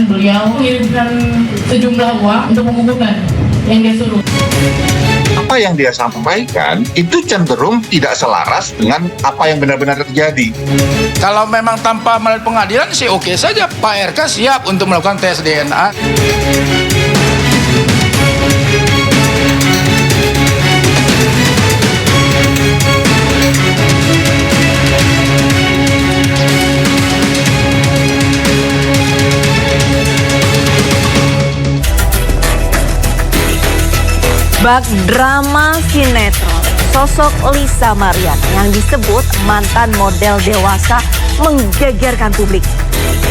beliau mengirimkan sejumlah uang untuk mengumpulkan yang dia suruh. Apa yang dia sampaikan itu cenderung tidak selaras dengan apa yang benar-benar terjadi. Kalau memang tanpa melalui pengadilan sih oke saja, Pak RK siap untuk melakukan tes DNA. Bak drama sinetron, sosok Lisa Mariana yang disebut mantan model dewasa menggegerkan publik.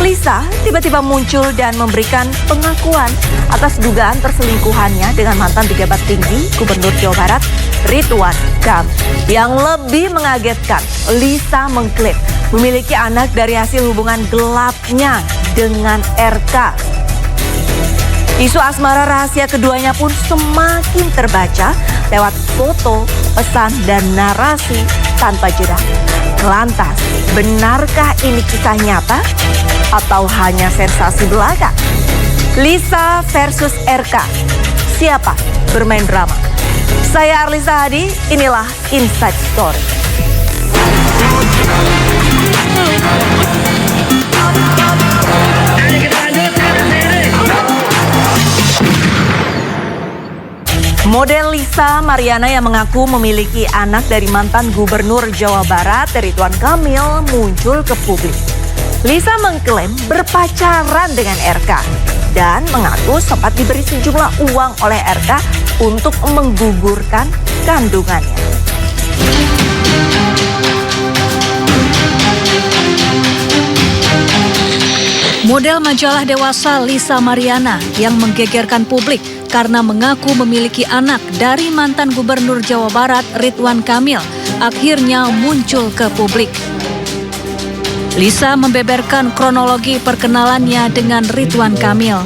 Lisa tiba-tiba muncul dan memberikan pengakuan atas dugaan perselingkuhannya dengan mantan pejabat tinggi Gubernur Jawa Barat, Ridwan Kamil. Yang lebih mengagetkan, Lisa mengklaim memiliki anak dari hasil hubungan gelapnya dengan RK. Isu asmara rahasia keduanya pun semakin terbaca lewat foto, pesan, dan narasi tanpa jeda. Lantas, benarkah ini kisah nyata atau hanya sensasi belaka? Lisa versus RK, siapa bermain drama? Saya Arlisa Hadi, inilah Inside Story. Model Lisa Mariana yang mengaku memiliki anak dari mantan Gubernur Jawa Barat, Ridwan Kamil, muncul ke publik. Lisa mengklaim berpacaran dengan RK dan mengaku sempat diberi sejumlah uang oleh RK untuk menggugurkan kandungannya. Model majalah dewasa Lisa Mariana yang menggegerkan publik karena mengaku memiliki anak dari mantan Gubernur Jawa Barat Ridwan Kamil akhirnya muncul ke publik. Lisa membeberkan kronologi perkenalannya dengan Ridwan Kamil.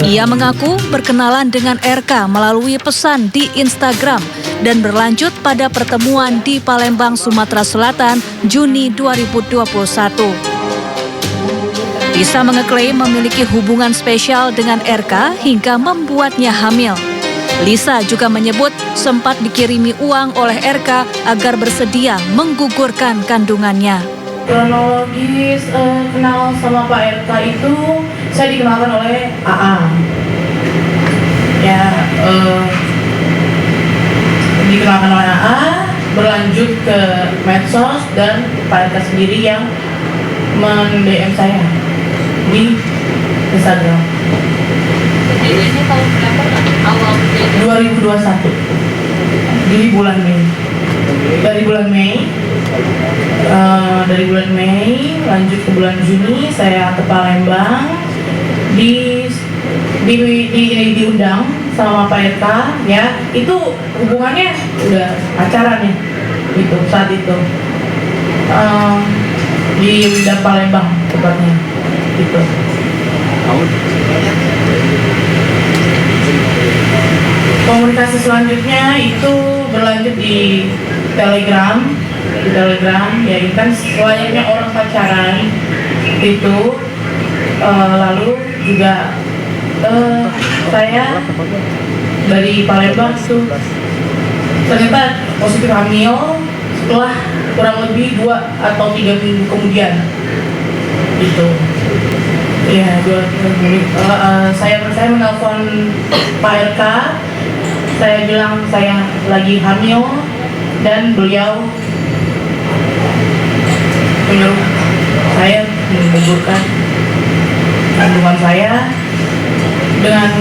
Ia mengaku berkenalan dengan RK melalui pesan di Instagram dan berlanjut pada pertemuan di Palembang, Sumatera Selatan, Juni 2021. Lisa mengeklaim memiliki hubungan spesial dengan RK hingga membuatnya hamil. Lisa juga menyebut sempat dikirimi uang oleh RK agar bersedia menggugurkan kandungannya. Kronologis kenal sama Pak RK itu saya dikenalkan oleh AA. Ya, dikenalkan oleh AA, berlanjut ke medsos dan Pak RK sendiri yang men-DM saya di Instagram. Ini tahun berapa? Awal 2021 di bulan Mei. Dari bulan Mei lanjut ke bulan Juni saya ke Palembang diundang sama Pak RK, ya itu hubungannya udah pacaran ya gitu saat itu di Palembang tepatnya gitu. Komunikasi selanjutnya itu berlanjut di Telegram ya kan selayaknya orang pacaran itu. Lalu juga saya dari Palembang tuh ternyata positif hamil setelah kurang lebih 2 atau 3 minggu kemudian gitu. Ya, saya menelpon Pak RK, saya bilang saya lagi hamil dan beliau menyuruh saya menggugurkan kandungan saya dengan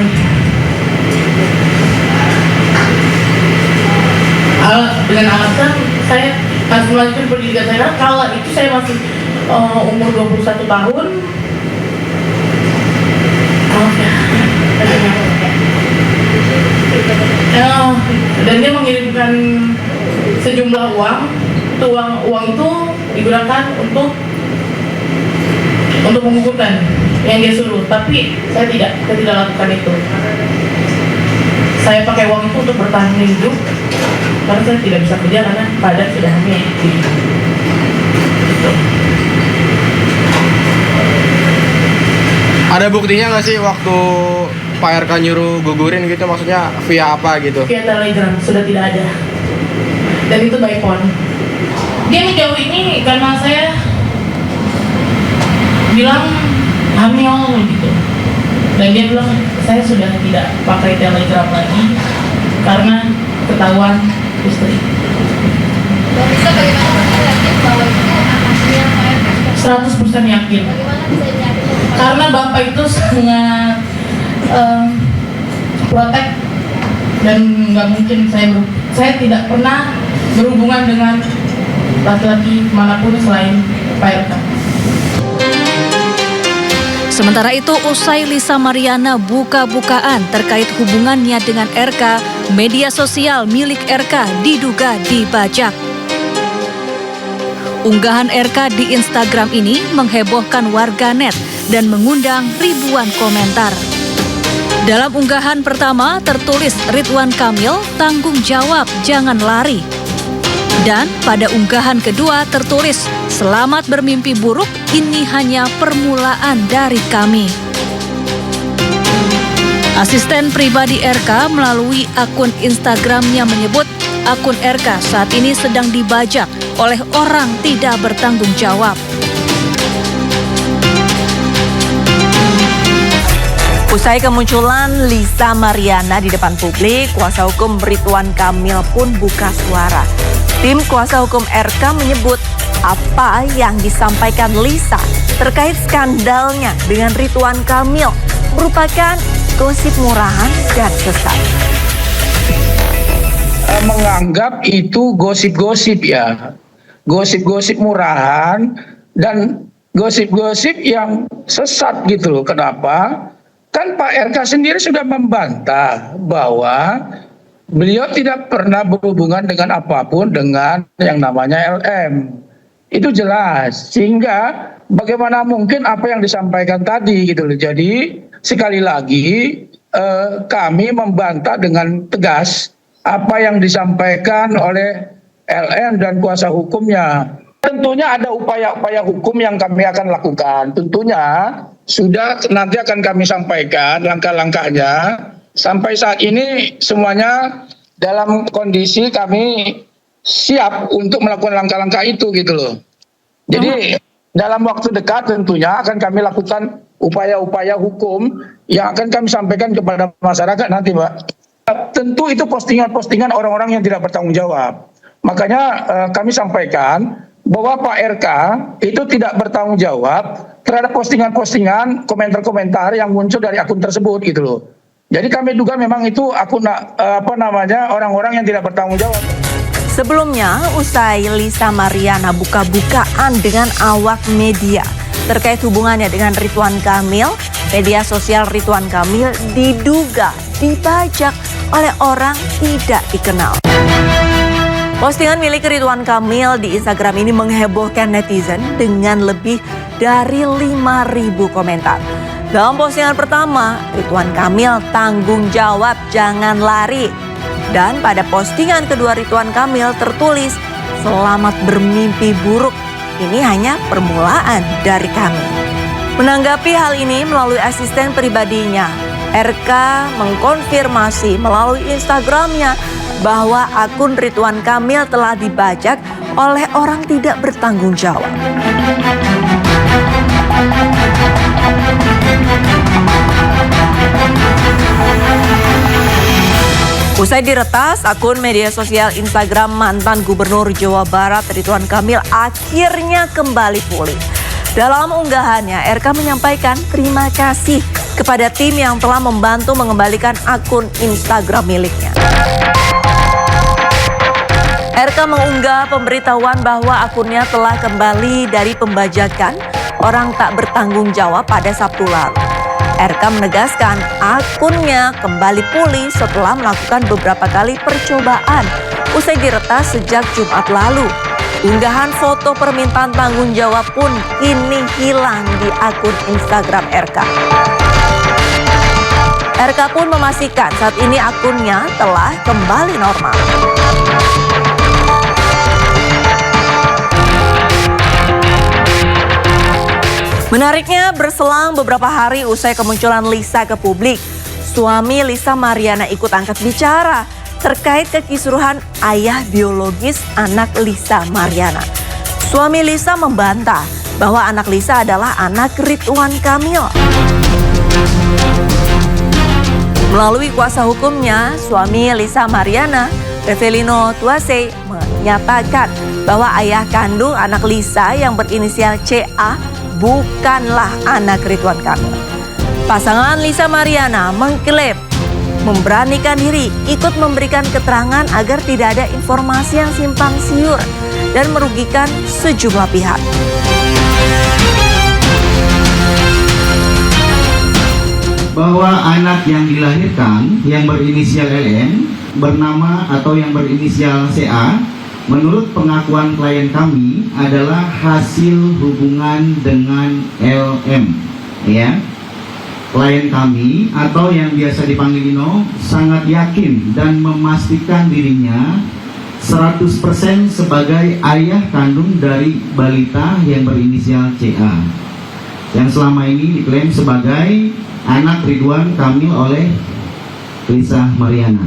alasan saya harus melanjutkan pendidikan saya. Kalau itu saya masih umur 21 tahun. Dan dia mengirimkan sejumlah uang. Uang itu digunakan untuk menggugurkan yang dia suruh, tapi saya tidak lakukan itu. Saya pakai uang itu untuk bertahan hidup karena saya tidak bisa kerja karena pada sudah hamil. Gitu. Ada buktinya nggak sih waktu Pak RK nyuruh gugurin gitu, maksudnya via apa gitu? Via Telegram sudah tidak ada. Dan itu by phone. Dia menjauh ini karena saya bilang hamil gitu. Dan dia bilang saya sudah tidak pakai Telegram lagi karena ketahuan istri. Mbak Lisa bagaimana Mbak yakin bahwa itu anaknya Pak RK? 100% yakin. Bagaimana bisa yakin? Karena bapak itu sangat protek dan nggak mungkin saya tidak pernah berhubungan dengan laki-laki manapun selain Pak RK. Sementara itu, usai Lisa Mariana buka-bukaan terkait hubungannya dengan RK, media sosial milik RK diduga dibajak. Unggahan RK di Instagram ini menghebohkan warganet dan mengundang ribuan komentar. Dalam unggahan pertama tertulis Ridwan Kamil, tanggung jawab, jangan lari. Dan pada unggahan kedua tertulis, selamat bermimpi buruk, ini hanya permulaan dari kami. Asisten pribadi RK melalui akun Instagramnya menyebut akun RK saat ini sedang dibajak oleh orang tidak bertanggung jawab. Usai kemunculan Lisa Mariana di depan publik, kuasa hukum Ridwan Kamil pun buka suara. Tim kuasa hukum RK menyebut apa yang disampaikan Lisa terkait skandalnya dengan Ridwan Kamil merupakan gosip murahan dan sesat. Menganggap itu gosip-gosip ya. Gosip-gosip murahan dan gosip-gosip yang sesat gitu loh. Kenapa? Kan Pak RK sendiri sudah membantah bahwa beliau tidak pernah berhubungan dengan apapun dengan yang namanya LM. Itu jelas. Sehingga bagaimana mungkin apa yang disampaikan tadi gitu loh. Jadi sekali lagi kami membantah dengan tegas apa yang disampaikan oleh LM dan kuasa hukumnya. Tentunya ada upaya-upaya hukum yang kami akan lakukan. Tentunya sudah nanti akan kami sampaikan langkah-langkahnya. Sampai saat ini semuanya dalam kondisi kami siap untuk melakukan langkah-langkah itu gitu loh. Jadi dalam waktu dekat tentunya akan kami lakukan upaya-upaya hukum yang akan kami sampaikan kepada masyarakat nanti, Mbak. Tentu itu postingan-postingan orang-orang yang tidak bertanggung jawab. Makanya kami sampaikan bahwa Pak RK itu tidak bertanggung jawab terhadap postingan-postingan, komentar-komentar yang muncul dari akun tersebut gitu loh. Jadi kami duga memang itu akun orang-orang yang tidak bertanggung jawab. Sebelumnya, usai Lisa Mariana buka-bukaan dengan awak media terkait hubungannya dengan Ridwan Kamil, media sosial Ridwan Kamil diduga dibajak oleh orang tidak dikenal. Postingan milik Ridwan Kamil di Instagram ini menghebohkan netizen dengan lebih dari 5.000 komentar. Dalam postingan pertama, Ridwan Kamil tanggung jawab, jangan lari. Dan pada postingan kedua Ridwan Kamil tertulis, selamat bermimpi buruk, ini hanya permulaan dari kami. Menanggapi hal ini melalui asisten pribadinya, RK mengkonfirmasi melalui Instagramnya bahwa akun Ridwan Kamil telah dibajak oleh orang tidak bertanggung jawab. Usai diretas, akun media sosial Instagram mantan Gubernur Jawa Barat Ridwan Kamil akhirnya kembali pulih. Dalam unggahannya, RK menyampaikan terima kasih kepada tim yang telah membantu mengembalikan akun Instagram miliknya. RK mengunggah pemberitahuan bahwa akunnya telah kembali dari pembajakan orang tak bertanggung jawab pada Sabtu lalu. RK menegaskan akunnya kembali pulih setelah melakukan beberapa kali percobaan usai diretas sejak Jumat lalu. Unggahan foto permintaan tanggung jawab pun kini hilang di akun Instagram RK. RK pun memastikan saat ini akunnya telah kembali normal. Menariknya, berselang beberapa hari usai kemunculan Lisa ke publik, suami Lisa Mariana ikut angkat bicara terkait kekisruhan ayah biologis anak Lisa Mariana. Suami Lisa membantah bahwa anak Lisa adalah anak Ridwan Kamil. Melalui kuasa hukumnya, suami Lisa Mariana, Revelino Tuase, menyatakan bahwa ayah kandung anak Lisa yang berinisial CA bukanlah anak Ridwan Kamil. Pasangan Lisa Mariana mengklaim memberanikan diri ikut memberikan keterangan agar tidak ada informasi yang simpang siur dan merugikan sejumlah pihak. Bahwa anak yang dilahirkan yang berinisial LM bernama atau yang berinisial CA menurut pengakuan klien kami adalah hasil hubungan dengan LM, ya. Klien kami atau yang biasa dipanggil Ino sangat yakin dan memastikan dirinya 100% sebagai ayah kandung dari balita yang berinisial CA yang selama ini diklaim sebagai anak Ridwan Kamil oleh Lisa Mariana.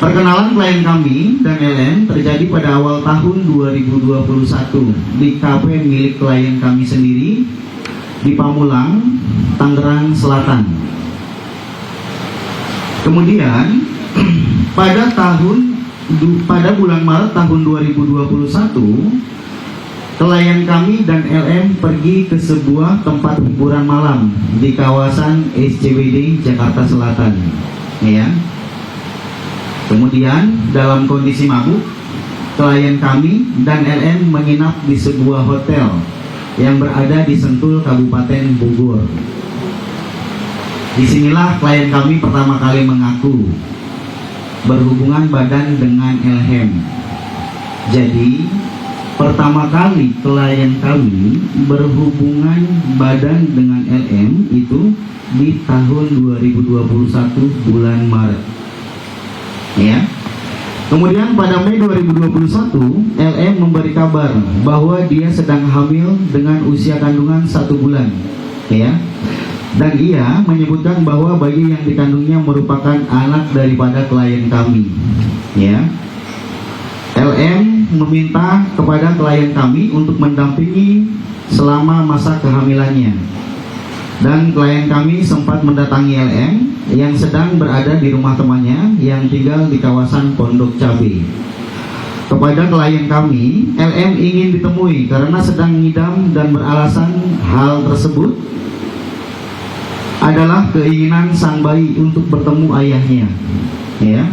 Perkenalan klien kami dan LM terjadi pada awal tahun 2021 di kafe milik klien kami sendiri di Pamulang, Tangerang Selatan. Kemudian pada bulan Maret tahun 2021 klien kami dan LM pergi ke sebuah tempat hiburan malam di kawasan SCBD Jakarta Selatan, ya. Kemudian dalam kondisi mabuk, klien kami dan LM menginap di sebuah hotel yang berada di Sentul, Kabupaten Bogor. Disinilah klien kami pertama kali mengaku berhubungan badan dengan LM. Jadi pertama kali klien kami berhubungan badan dengan LM itu di tahun 2021 bulan Maret, ya. Kemudian pada Mei 2021 LM memberi kabar bahwa dia sedang hamil dengan usia kandungan 1 bulan, ya. Dan ia menyebutkan bahwa bayi yang dikandungnya merupakan anak daripada klien kami, ya. LM meminta kepada klien kami untuk mendampingi selama masa kehamilannya. Dan klien kami sempat mendatangi LM yang sedang berada di rumah temannya yang tinggal di kawasan Pondok Cabe. Kepada klien kami, LM ingin ditemui karena sedang ngidam dan beralasan hal tersebut adalah keinginan sang bayi untuk bertemu ayahnya, ya.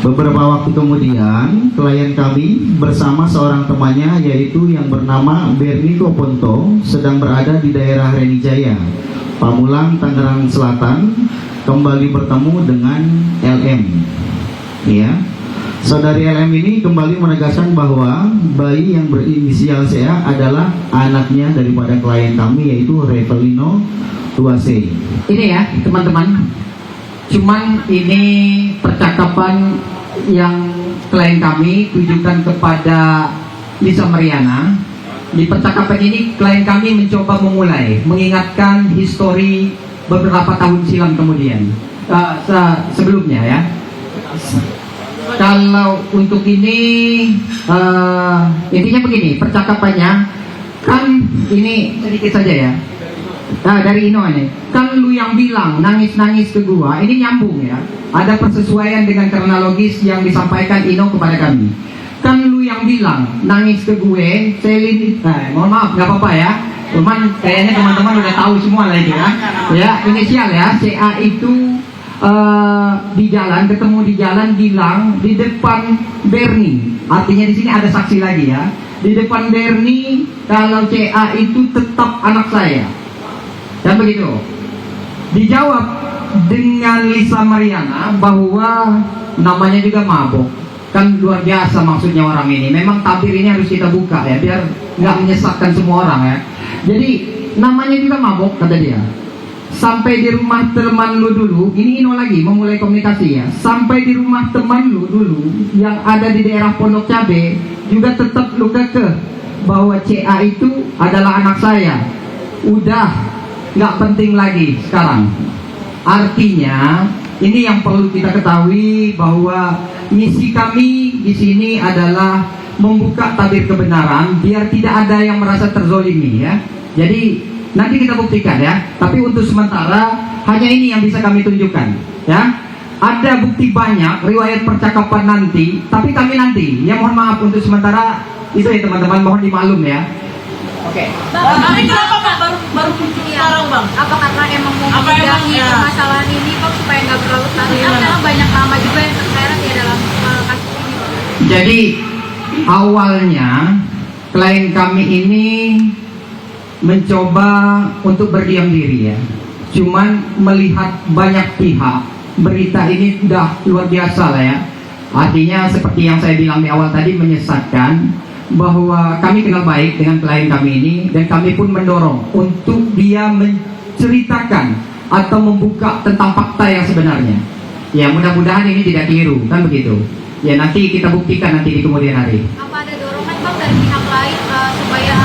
Beberapa waktu kemudian, klien kami bersama seorang temannya yaitu yang bernama Berniko Ponto sedang berada di daerah Renijaya, Pamulang, Tangerang Selatan, kembali bertemu dengan LM, ya. Saudari LM ini kembali menegaskan bahwa bayi yang berinisial CA adalah anaknya daripada klien kami yaitu Revelino Tuase. Ini ya teman-teman, cuman ini percakapan yang klien kami tujukan kepada Lisa Mariana. Di percakapan ini klien kami mencoba memulai mengingatkan histori beberapa tahun silam kemudian, sebelumnya, ya. Kalau untuk ini intinya begini percakapannya, kan ini sedikit saja ya. Dari Ino ini, kan lu yang bilang nangis-nangis ke gua, ini nyambung ya. Ada persesuaian dengan kronologis yang disampaikan Ino kepada kami. Kan lu yang bilang nangis ke gue, Selin, mohon maaf nggak apa-apa ya. Cuman kayaknya teman-teman udah tahu semua lah itu ya. Ya inisial ya, CA itu di jalan, ketemu di jalan, bilang di depan Bernie. Artinya di sini ada saksi lagi ya. Di depan Bernie kalau CA itu tetap anak saya. Dan begitu dijawab dengan Lisa Mariana bahwa namanya juga mabok. Kan luar biasa maksudnya orang ini. Memang tabir ini harus kita buka ya, biar nggak menyesatkan semua orang ya. Jadi namanya juga mabok kata dia. Sampai di rumah teman lu dulu, ini Ino lagi memulai komunikasi ya. Sampai di rumah teman lu dulu yang ada di daerah Pondok Cabe juga tetap lu kekeh bahwa CA itu adalah anak saya. Udah nggak penting lagi sekarang. Artinya ini yang perlu kita ketahui, bahwa misi kami di sini adalah membuka tabir kebenaran biar tidak ada yang merasa terzolimi ya. Jadi nanti kita buktikan ya. Tapi untuk sementara hanya ini yang bisa kami tunjukkan ya. Ada bukti banyak riwayat percakapan nanti, tapi kami nanti ya, mohon maaf untuk sementara itu ya teman-teman, mohon dimaklum ya. Oke. Tapi kenapa Pak baru muncul sekarang Bang? Apa karena emang mau mengurangi permasalahan ini Pak supaya nggak berlarut-larut? Karena banyak nama juga yang terseret ya dalam kasus ini Pak. Jadi awalnya klien kami ini mencoba untuk berdiam diri ya. Cuman melihat banyak pihak, berita ini udah luar biasa lah ya. Artinya seperti yang saya bilang di awal tadi, menyesatkan, bahwa kami kenal baik dengan klien kami ini, dan kami pun mendorong untuk dia menceritakan atau membuka tentang fakta yang sebenarnya. Ya mudah-mudahan ini tidak keliru, kan begitu. Ya nanti kita buktikan nanti di kemudian hari. Apa ada dorongan Bang dari pihak lain supaya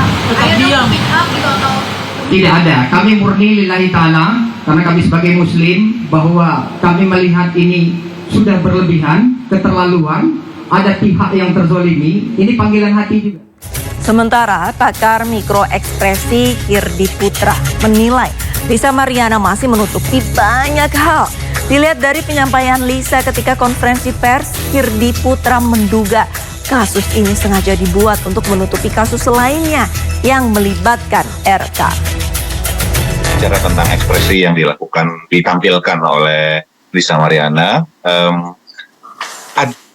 ayo speak up gitu atau? Tidak ada, kami murni lillahi ta'ala, karena kami sebagai muslim, bahwa kami melihat ini sudah berlebihan, keterlaluan, ada pihak yang terzolimi, ini panggilan hati juga. Sementara pakar mikroekspresi Kirdi Putra menilai Lisa Mariana masih menutupi banyak hal. Dilihat dari penyampaian Lisa ketika konferensi pers, Kirdi Putra menduga kasus ini sengaja dibuat untuk menutupi kasus lainnya yang melibatkan RK. Bicara tentang ekspresi yang ditampilkan oleh Lisa Mariana,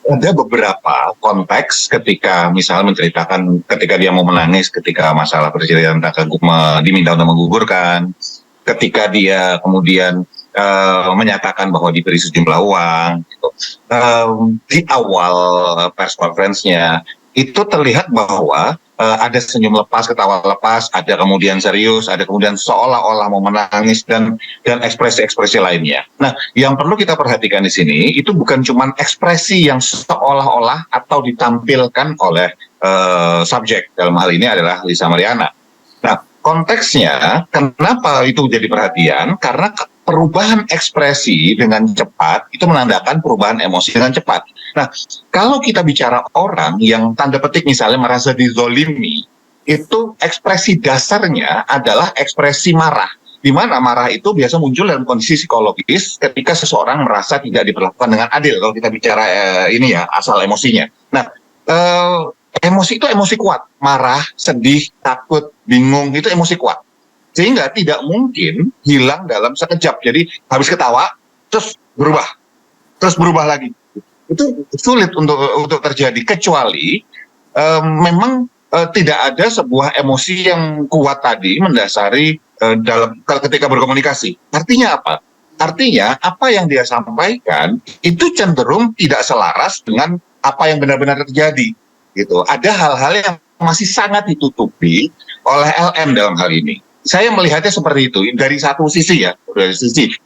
ada beberapa konteks ketika misalnya menceritakan ketika dia mau menangis ketika masalah Presiden diminta untuk menggugurkan, ketika dia kemudian menyatakan bahwa diberi sejumlah uang gitu. Di awal press conference-nya itu terlihat bahwa ada senyum lepas, ketawa lepas, ada kemudian serius, ada kemudian seolah-olah mau menangis dan ekspresi-ekspresi lainnya. Nah, yang perlu kita perhatikan di sini itu bukan cuma ekspresi yang seolah-olah atau ditampilkan oleh subjek, dalam hal ini adalah Lisa Mariana. Nah, konteksnya kenapa itu jadi perhatian? Karena perubahan ekspresi dengan cepat itu menandakan perubahan emosi dengan cepat. Nah, kalau kita bicara orang yang tanda petik misalnya merasa dizolimi, itu ekspresi dasarnya adalah ekspresi marah. Di mana marah itu biasa muncul dalam kondisi psikologis ketika seseorang merasa tidak diperlakukan dengan adil. Kalau kita bicara ini ya, asal emosinya. Nah, emosi itu emosi kuat. Marah, sedih, takut, bingung, itu emosi kuat. Sehingga tidak mungkin hilang dalam sekejap. Jadi habis ketawa, terus berubah lagi. Itu sulit untuk terjadi, kecuali memang tidak ada sebuah emosi yang kuat tadi mendasari ketika berkomunikasi. Artinya apa? Artinya apa yang dia sampaikan itu cenderung tidak selaras dengan apa yang benar-benar terjadi. Gitu. Ada hal-hal yang masih sangat ditutupi oleh LM dalam hal ini. Saya melihatnya seperti itu dari satu sisi ya,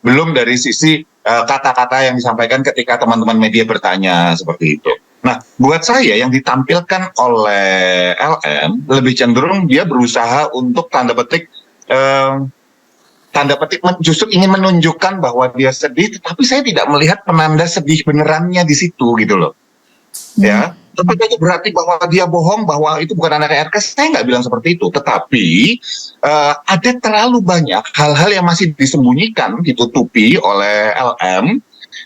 belum dari sisi kata-kata yang disampaikan ketika teman-teman media bertanya seperti itu. Nah, buat saya yang ditampilkan oleh LM lebih cenderung dia berusaha untuk tanda petik justru ingin menunjukkan bahwa dia sedih, tetapi saya tidak melihat penanda sedih benerannya di situ gitu loh. Ya. Tapi itu berarti bahwa dia bohong, bahwa itu bukan anak RK, saya nggak bilang seperti itu. Tetapi ada terlalu banyak hal-hal yang masih disembunyikan, ditutupi oleh LM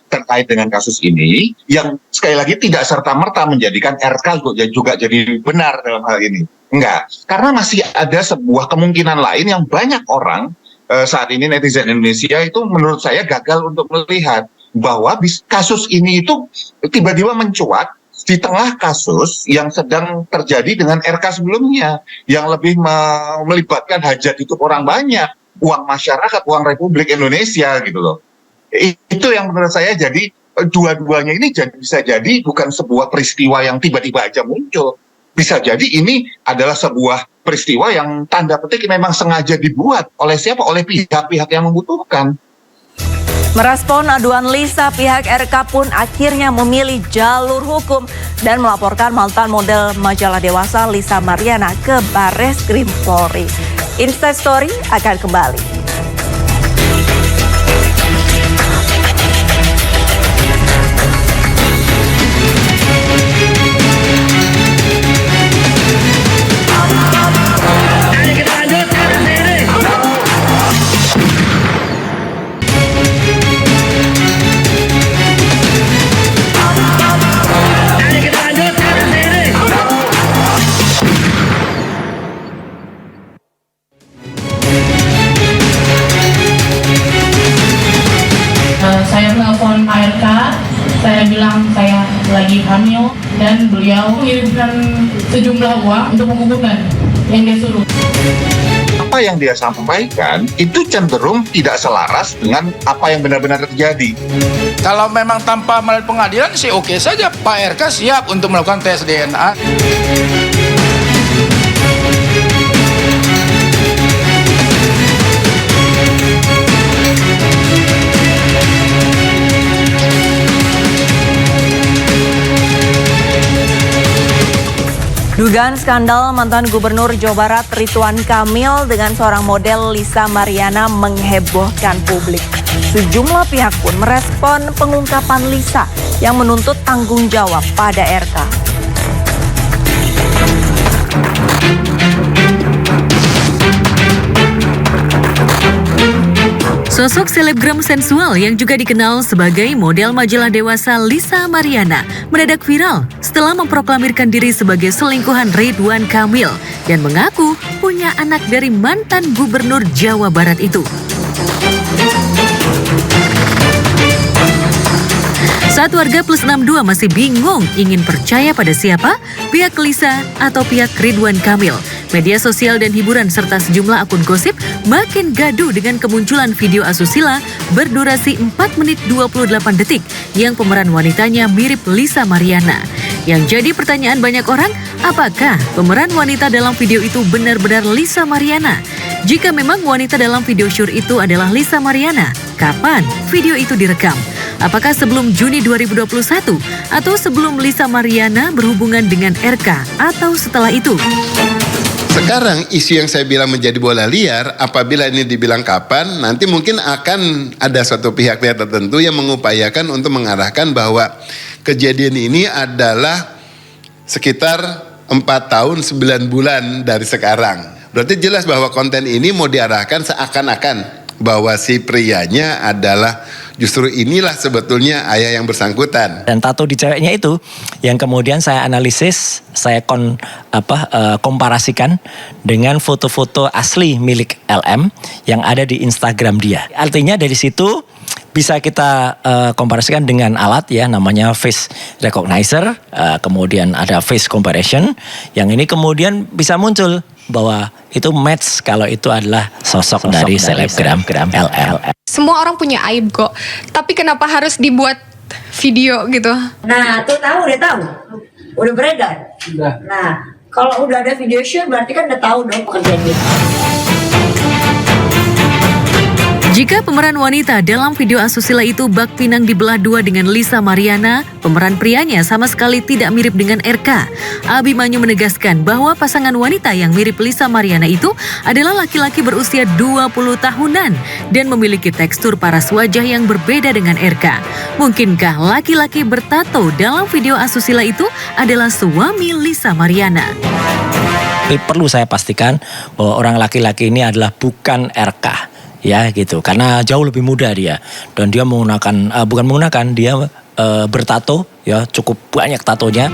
terkait dengan kasus ini, yang sekali lagi tidak serta-merta menjadikan RK juga jadi benar dalam hal ini. Enggak, karena masih ada sebuah kemungkinan lain yang banyak orang saat ini netizen Indonesia itu menurut saya gagal untuk melihat bahwa kasus ini itu tiba-tiba mencuat di tengah kasus yang sedang terjadi dengan RK sebelumnya, yang lebih melibatkan hajat hidup orang banyak, uang masyarakat, uang Republik Indonesia gitu loh. Itu yang menurut saya jadi dua-duanya ini bisa jadi bukan sebuah peristiwa yang tiba-tiba aja muncul. Bisa jadi ini adalah sebuah peristiwa yang tanda petik memang sengaja dibuat oleh siapa? Oleh pihak-pihak yang membutuhkan. Merespon aduan Lisa, pihak RK pun akhirnya memilih jalur hukum dan melaporkan mantan model majalah Dewasa Lisa Mariana ke Barreskrim Polri. Instastory akan kembali. Saya menelpon ARK, saya bilang saya lagi hamil dan beliau mengirimkan sejumlah uang untuk menggugurkan yang dia suruh. Apa yang dia sampaikan itu cenderung tidak selaras dengan apa yang benar-benar terjadi. Kalau memang tanpa melalui pengadilan sih oke saja, Pak RK siap untuk melakukan tes DNA. Dugaan skandal mantan Gubernur Jawa Barat Ridwan Kamil dengan seorang model Lisa Mariana menghebohkan publik. Sejumlah pihak pun merespon pengungkapan Lisa yang menuntut tanggung jawab pada RK. Sosok selebgram sensual yang juga dikenal sebagai model majalah Dewasa Lisa Mariana mendadak viral setelah memproklamirkan diri sebagai selingkuhan Ridwan Kamil dan mengaku punya anak dari mantan Gubernur Jawa Barat itu. Saat warga Plus 62 masih bingung ingin percaya pada siapa, pihak Lisa atau pihak Ridwan Kamil, media sosial dan hiburan serta sejumlah akun gosip makin gaduh dengan kemunculan video asusila berdurasi 4 menit 28 detik yang pemeran wanitanya mirip Lisa Mariana. Yang jadi pertanyaan banyak orang, apakah pemeran wanita dalam video itu benar-benar Lisa Mariana? Jika memang wanita dalam video syur itu adalah Lisa Mariana, kapan video itu direkam? Apakah sebelum Juni 2021 atau sebelum Lisa Mariana berhubungan dengan RK atau setelah itu? Sekarang isu yang saya bilang menjadi bola liar, apabila ini dibilang kapan, nanti mungkin akan ada suatu pihak-pihak tertentu yang mengupayakan untuk mengarahkan bahwa kejadian ini adalah sekitar 4 tahun 9 bulan dari sekarang. Berarti jelas bahwa konten ini mau diarahkan seakan-akan bahwa si prianya adalah justru inilah sebetulnya ayah yang bersangkutan. Dan tato di ceweknya itu yang kemudian saya analisis, saya komparasikan dengan foto-foto asli milik LM yang ada di Instagram dia. Artinya dari situ bisa kita komparasikan dengan alat ya namanya face recognizer, kemudian ada face comparison, yang ini kemudian bisa muncul bahwa itu match kalau itu adalah sosok dari selebgram LM. Semua orang punya aib kok, tapi kenapa harus dibuat video gitu? Nah, tuh udah tahu, udah beredar. Nah, kalau udah ada video shoot berarti kan udah tahu dong pekerjaan dia. Jika pemeran wanita dalam video asusila itu bak pinang dibelah dua dengan Lisa Mariana, pemeran prianya sama sekali tidak mirip dengan RK. Abimanyu menegaskan bahwa pasangan wanita yang mirip Lisa Mariana itu adalah laki-laki berusia 20 tahunan dan memiliki tekstur paras wajah yang berbeda dengan RK. Mungkinkah laki-laki bertato dalam video asusila itu adalah suami Lisa Mariana? Perlu saya pastikan bahwa orang laki-laki ini adalah bukan RK. Ya gitu, karena jauh lebih muda dia dan dia menggunakan dia bertato ya, cukup banyak tatonya.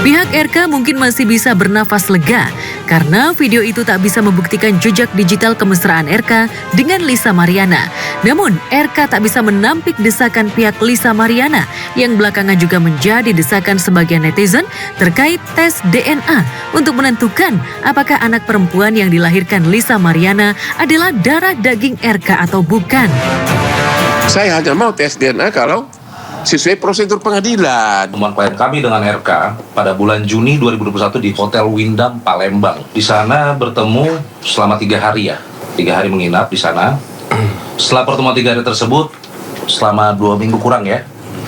Pihak RK mungkin masih bisa bernafas lega karena video itu tak bisa membuktikan jejak digital kemesraan RK dengan Lisa Mariana. Namun RK tak bisa menampik desakan pihak Lisa Mariana yang belakangan juga menjadi desakan sebagian netizen terkait tes DNA untuk menentukan apakah anak perempuan yang dilahirkan Lisa Mariana adalah darah daging RK atau bukan. Saya hanya mau tes DNA kalau sesuai prosedur pengadilan. Pertemuan klien kami dengan RK pada bulan Juni 2021 di Hotel Windam, Palembang. Di sana bertemu selama 3 hari ya. 3 hari menginap di sana. Setelah pertemuan 3 hari tersebut, selama 2 minggu kurang ya,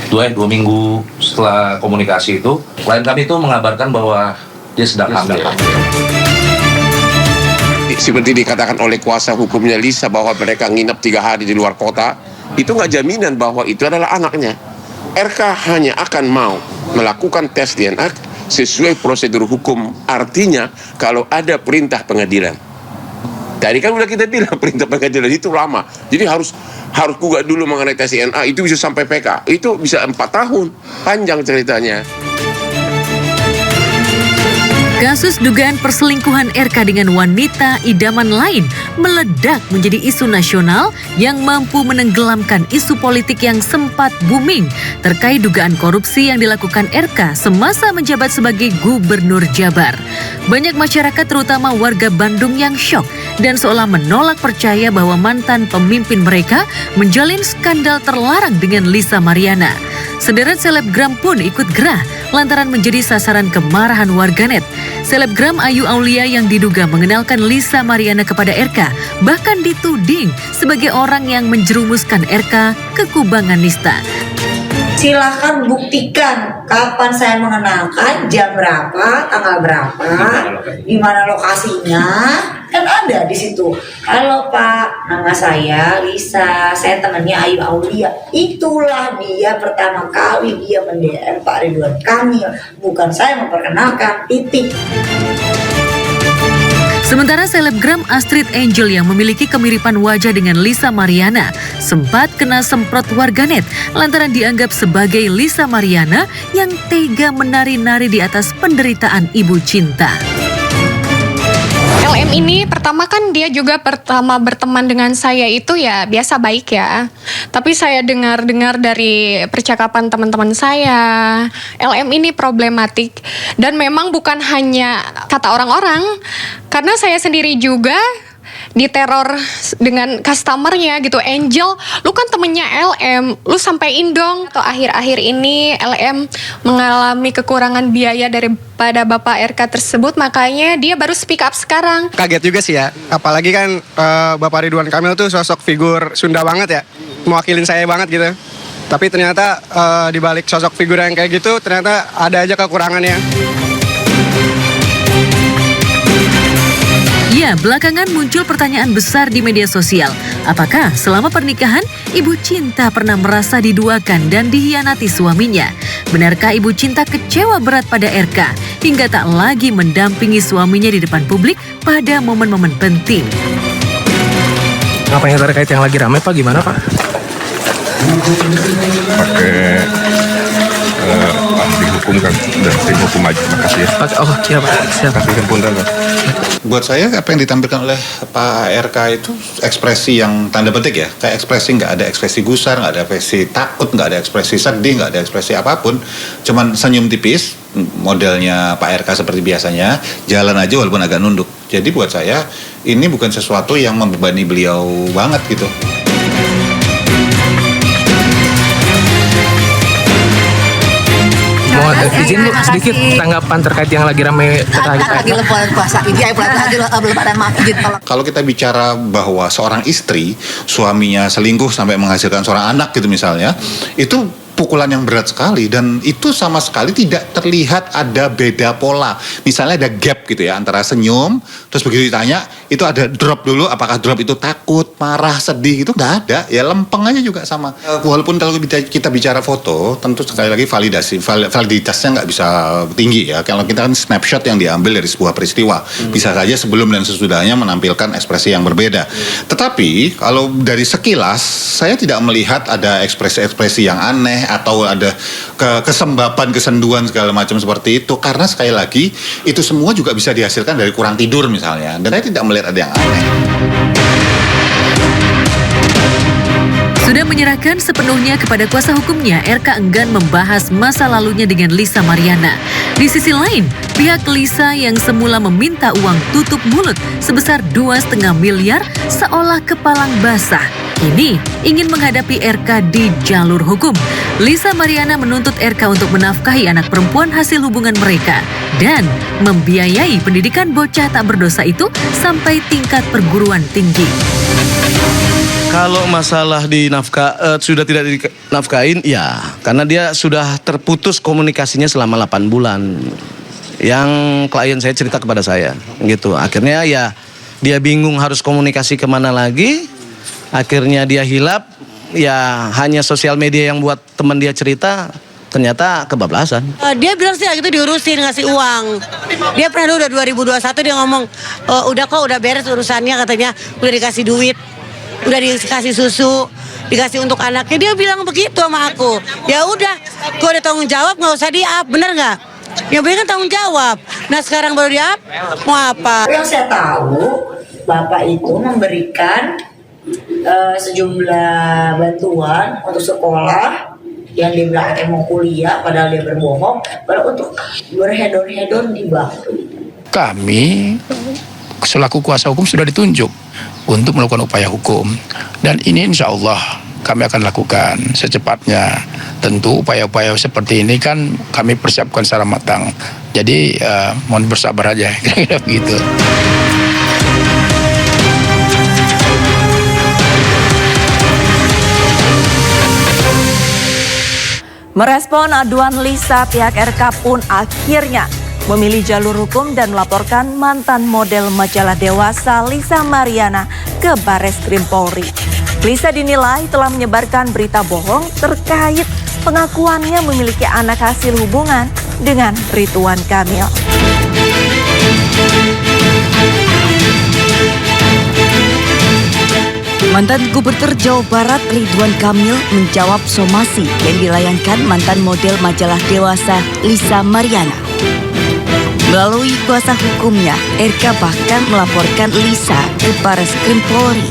2 minggu setelah komunikasi itu, klien kami itu mengabarkan bahwa dia sedang hamil. Seperti dikatakan oleh kuasa hukumnya Lisa bahwa mereka nginap 3 hari di luar kota, itu nggak jaminan bahwa itu adalah anaknya. RK hanya akan mau melakukan tes DNA sesuai prosedur hukum. Artinya kalau ada perintah pengadilan. Tadi kan udah kita bilang perintah pengadilan itu lama. Jadi harus gugat dulu mengenai tes DNA, itu bisa sampai PK. Itu bisa 4 tahun. Panjang ceritanya. Kasus dugaan perselingkuhan RK dengan wanita idaman lain meledak menjadi isu nasional yang mampu menenggelamkan isu politik yang sempat booming terkait dugaan korupsi yang dilakukan RK semasa menjabat sebagai Gubernur Jabar. Banyak masyarakat terutama warga Bandung yang syok dan seolah menolak percaya bahwa mantan pemimpin mereka menjalin skandal terlarang dengan Lisa Mariana. Sederet selebgram pun ikut gerah lantaran menjadi sasaran kemarahan warganet. Selebgram Ayu Aulia yang diduga mengenalkan Lisa Mariana kepada RK bahkan dituding sebagai orang yang menjerumuskan RK ke kubangan nista. Silahkan buktikan kapan saya mengenalkan, jam berapa, tanggal berapa, di mana lokasinya, kan ada di situ. Kalau Pak, nama saya Lisa, saya temannya Ayu Aulia. Itulah dia pertama kali dia mendm Pak Ridwan Kamil, bukan saya memperkenalkan, titik. Sementara selebgram Astrid Angel yang memiliki kemiripan wajah dengan Lisa Mariana sempat kena semprot warganet lantaran dianggap sebagai Lisa Mariana yang tega menari-nari di atas penderitaan ibu cinta. LM ini pertama kan dia juga pertama berteman dengan saya itu ya biasa baik ya. Tapi saya dengar dari percakapan teman-teman saya, LM ini problematik dan memang bukan hanya kata orang-orang, karena saya sendiri juga diteror dengan customernya gitu. Angel, lu kan temennya LM, lu sampein dong. Atau akhir-akhir ini LM mengalami kekurangan biaya daripada Bapak RK tersebut, makanya dia baru speak up sekarang. Kaget juga sih ya, apalagi kan Bapak Ridwan Kamil tuh sosok figur Sunda banget ya, mewakilin saya banget gitu. Tapi ternyata di balik sosok figur yang kayak gitu ternyata ada aja kekurangannya. Ya, belakangan muncul pertanyaan besar di media sosial. Apakah selama pernikahan, Ibu Cinta pernah merasa diduakan dan dihianati suaminya? Benarkah Ibu Cinta kecewa berat pada RK hingga tak lagi mendampingi suaminya di depan publik pada momen-momen penting? Apa yang terkait yang lagi ramai Pak, gimana Pak? Pakai ahli hukum kan, dan tim hukum aja, makasih ya. Oh iya Pak, siap. Kasih punten Pak. Buat saya apa yang ditampilkan oleh Pak RK itu ekspresi yang tanda petik ya, kayak ekspresi, nggak ada ekspresi gusar, nggak ada ekspresi takut, nggak ada ekspresi sedih, nggak ada ekspresi apapun, cuman senyum tipis, modelnya Pak RK seperti biasanya, jalan aja walaupun agak nunduk. Jadi buat saya ini bukan sesuatu yang membebani beliau banget gitu. Mohon izin Bu, sedikit tanggapan terkait yang lagi ramai lagi lebaran puasa ini, lagi lebaran maaf izin tolong. Kalau kita bicara bahwa seorang istri, suaminya selingkuh sampai menghasilkan seorang anak gitu misalnya, itu pukulan yang berat sekali dan itu sama sekali tidak terlihat ada beda pola. Misalnya ada gap gitu ya antara senyum, terus begitu ditanya itu ada drop dulu, apakah drop itu takut, marah, sedih, itu nggak ada, ya lempeng aja juga sama. Walaupun kalau kita bicara foto, tentu sekali lagi validitasnya nggak bisa tinggi ya. Kalau kita kan snapshot yang diambil dari sebuah peristiwa, bisa saja sebelum dan sesudahnya menampilkan ekspresi yang berbeda. Tetapi kalau dari sekilas saya tidak melihat ada ekspresi-ekspresi yang aneh atau ada kesembapan, kesenduan segala macam seperti itu, karena sekali lagi itu semua juga bisa dihasilkan dari kurang tidur misalnya, dan saya tidak melihat ada yang aneh. Sudah menyerahkan sepenuhnya kepada kuasa hukumnya, RK enggan membahas masa lalunya dengan Lisa Mariana. Di sisi lain, pihak Lisa yang semula meminta uang tutup mulut sebesar 2,5 miliar seolah kepalang basah. Kini ingin menghadapi RK di jalur hukum. Lisa Mariana menuntut RK untuk menafkahi anak perempuan hasil hubungan mereka dan membiayai pendidikan bocah tak berdosa itu sampai tingkat perguruan tinggi. Kalau masalah sudah tidak dinafkain, ya karena dia sudah terputus komunikasinya selama 8 bulan. Yang klien saya cerita kepada saya, gitu. Akhirnya ya dia bingung harus komunikasi kemana lagi. Akhirnya dia hilap, ya hanya sosial media yang buat teman dia cerita, ternyata kebablasan. Dia bilang sih gitu diurusin, ngasih uang. Dia pernah udah 2021 dia ngomong, udah kok udah beres urusannya katanya, udah dikasih duit, udah dikasih susu, dikasih untuk anaknya. Dia bilang begitu sama aku. Ya udah, kalau ada tanggung jawab nggak usah di-up, bener nggak? Yang penting kan tanggung jawab. Nah sekarang baru di-up, mau apa? Yang saya tahu, Bapak itu memberikan sejumlah bantuan untuk sekolah yang dia bilang mau kuliah padahal dia berbohong, padahal untuk berhedon-hedon di Batu. Kami selaku kuasa hukum sudah ditunjuk untuk melakukan upaya hukum dan ini insya Allah kami akan lakukan secepatnya. Tentu upaya-upaya seperti ini kan kami persiapkan secara matang. Jadi mohon bersabar aja kira-kira begitu. Merespon aduan Lisa, pihak RK pun akhirnya memilih jalur hukum dan melaporkan mantan model majalah Dewasa Lisa Mariana ke Bareskrim Polri. Lisa dinilai telah menyebarkan berita bohong terkait pengakuannya memiliki anak hasil hubungan dengan Ridwan Kamil. Mantan Gubernur Jawa Barat Ridwan Kamil menjawab somasi yang dilayangkan mantan model majalah Dewasa Lisa Mariana. Melalui kuasa hukumnya, RK bahkan melaporkan Lisa ke Bareskrim Polri.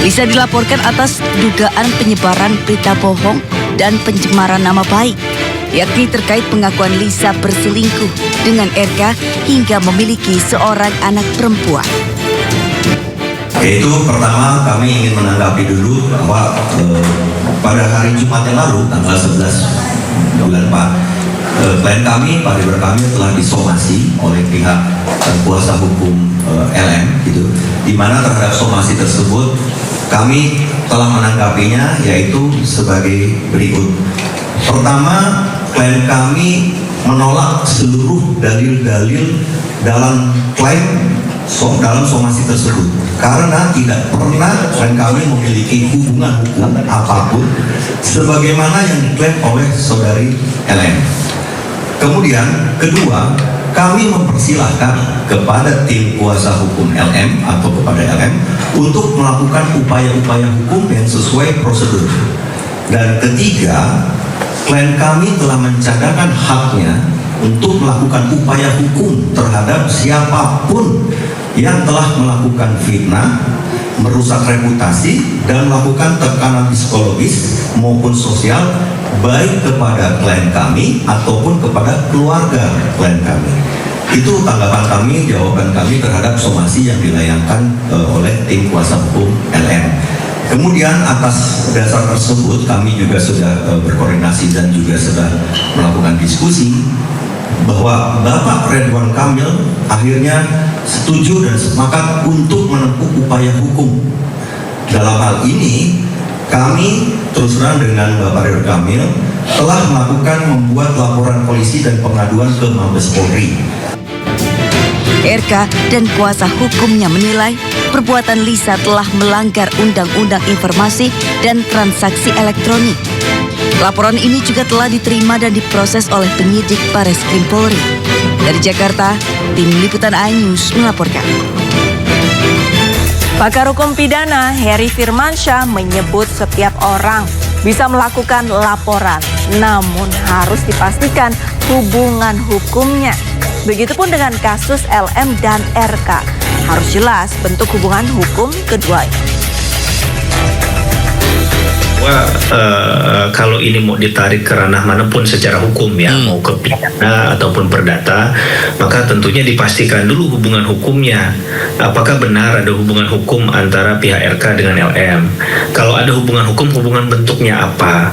Lisa dilaporkan atas dugaan penyebaran berita bohong dan pencemaran nama baik, yakni terkait pengakuan Lisa berselingkuh dengan RK hingga memiliki seorang anak perempuan. Yaitu pertama kami ingin menanggapi dulu bahwa pada hari Jumat yang lalu tanggal 11 bulan 4 klien kami Pak Ridwan Kamil telah disomasi oleh pihak kuasa hukum LM gitu, di mana terhadap somasi tersebut kami telah menanggapinya yaitu sebagai berikut. Pertama, klien kami menolak seluruh dalil-dalil dalam klaim dalam somasi tersebut karena tidak pernah klien kami memiliki hubungan hukum apapun sebagaimana yang diklaim oleh saudari LM. Kemudian kedua, kami mempersilahkan kepada tim kuasa hukum LM atau kepada LM untuk melakukan upaya-upaya hukum yang sesuai prosedur. Dan ketiga, klien kami telah mencadangkan haknya untuk melakukan upaya hukum terhadap siapapun yang telah melakukan fitnah, merusak reputasi, dan melakukan tekanan psikologis maupun sosial baik kepada klien kami ataupun kepada keluarga klien kami. Itu tanggapan kami, jawaban kami terhadap somasi yang dilayangkan oleh tim kuasa hukum LM. Kemudian atas dasar tersebut kami juga sudah berkoordinasi dan juga sudah melakukan diskusi bahwa Bapak Ridwan Kamil akhirnya setuju dan sepakat untuk menempuh upaya hukum. Dalam hal ini kami terus terang dengan Bapak Ridwan Kamil telah membuat laporan polisi dan pengaduan ke Mabes Polri. RK dan kuasa hukumnya menilai perbuatan Lisa telah melanggar Undang-Undang Informasi dan Transaksi Elektronik. Laporan ini juga telah diterima dan diproses oleh penyidik Bareskrim Polri. Dari Jakarta, tim Liputan iNews melaporkan. Pakar hukum pidana Heri Firmansyah menyebut setiap orang bisa melakukan laporan, namun harus dipastikan hubungan hukumnya. Begitupun dengan kasus LM dan RK, harus jelas bentuk hubungan hukum keduanya. bahwa kalau ini mau ditarik ke ranah manapun secara hukum ya, mau ke pidana ataupun perdata, maka tentunya dipastikan dulu hubungan hukumnya. Apakah benar ada hubungan hukum antara pihak RK dengan LM? Kalau ada hubungan hukum, hubungan bentuknya apa?